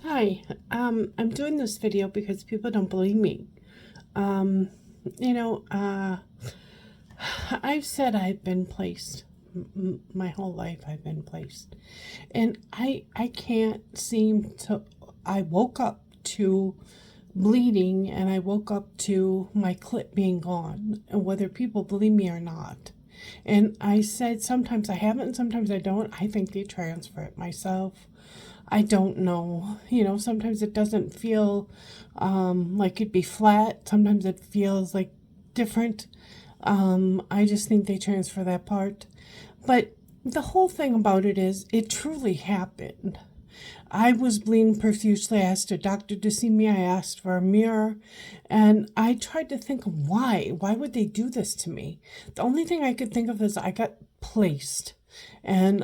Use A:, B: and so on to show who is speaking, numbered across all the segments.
A: Hi, I'm doing this video because people don't believe me. Um, you know, uh, I've said I've been placed. My whole life I've been placed. And I can't seem to, I woke up to bleeding and I woke up to my clit being gone, and whether people believe me or not. And I said sometimes I haven't, sometimes I don't. I think they transfer it myself. I don't know. Sometimes it doesn't feel like it'd be flat. Sometimes it feels like different. I just think they transfer that part. But the whole thing about it is, it truly happened. I was bleeding profusely. I asked a doctor to see me. I asked for a mirror. And I tried to think of why. Why would they do this to me? The only thing I could think of is I got placed. And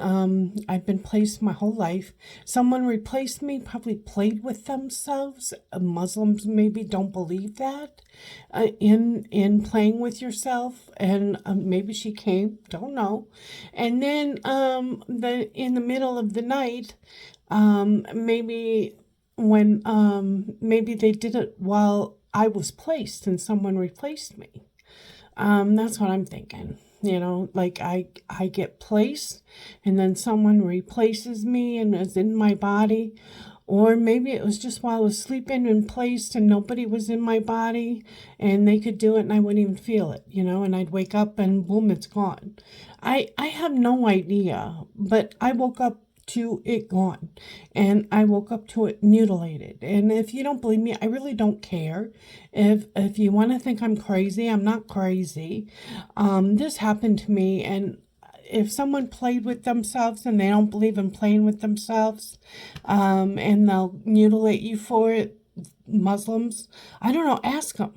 A: I've been placed my whole life. Someone replaced me, probably played with themselves. Muslims maybe don't believe that in playing with yourself. And maybe she came, don't know. And then in the middle of the night, maybe when maybe they did it while I was placed and someone replaced me. That's what I'm thinking. Like I get placed and then someone replaces me and is in my body. Or maybe it was just while I was sleeping and placed and nobody was in my body and they could do it and I wouldn't even feel it, and I'd wake up and boom, it's gone. I have no idea, but I woke up to it gone, and I woke up to it mutilated. And if you don't believe me, I really don't care. If you want to think I'm crazy, I'm not crazy. This happened to me, and if someone played with themselves and they don't believe in playing with themselves, and they'll mutilate you for it, Muslims, I don't know, ask them.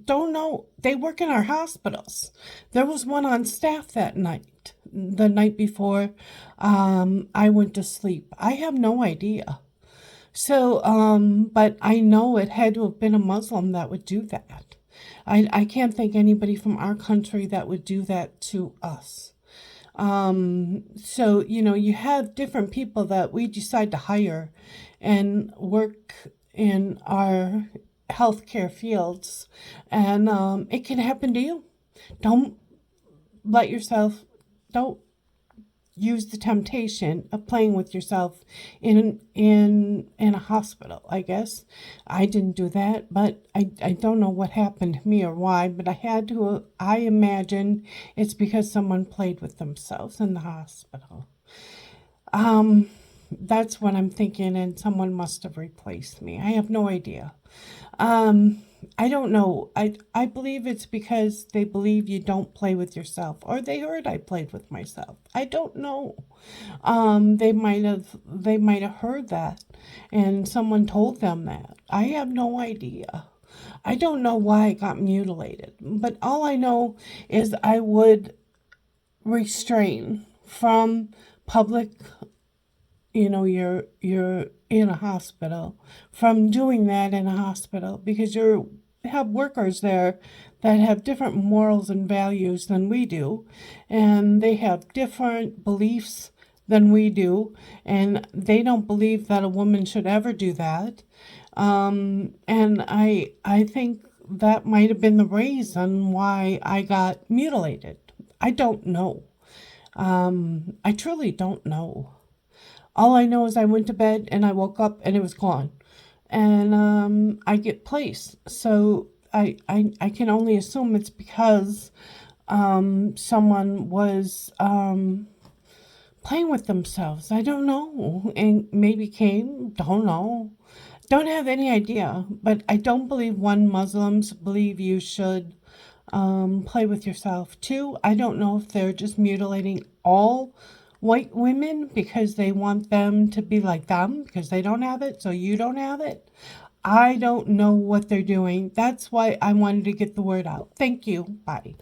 A: Don't know. They work in our hospitals. There was one on staff that night, the night before I went to sleep. I have no idea. So, but I know it had to have been a Muslim that would do that. I can't think anybody from our country that would do that to us. So, you have different people that we decide to hire and work in our healthcare fields, and it can happen to you. Don't let yourself, don't use the temptation of playing with yourself in a hospital. I guess I didn't do that, but I don't know what happened to me or why, but I had to. I imagine it's because someone played with themselves in the hospital. That's what I'm thinking, and someone must have replaced me. I have no idea. I don't know. I believe it's because they believe you don't play with yourself, or they heard I played with myself. I don't know. They might have heard that, and someone told them that. I have no idea. I don't know why I got mutilated, but all I know is I would restrain from public. You're in a hospital, from doing that in a hospital, because you have workers there that have different morals and values than we do, and they have different beliefs than we do, and they don't believe that a woman should ever do that. And I think that might have been the reason why I got mutilated. I don't know. I truly don't know. All I know is I went to bed and I woke up and it was gone. And I get placed. So I can only assume it's because someone was playing with themselves. I don't know. And maybe came. Don't know. Don't have any idea. But I don't believe, one, Muslims believe you should play with yourself. Two, I don't know if they're just mutilating all white women because they want them to be like them, because they don't have it, so you don't have it. I don't know what they're doing. That's why I wanted to get the word out. Thank you. Bye.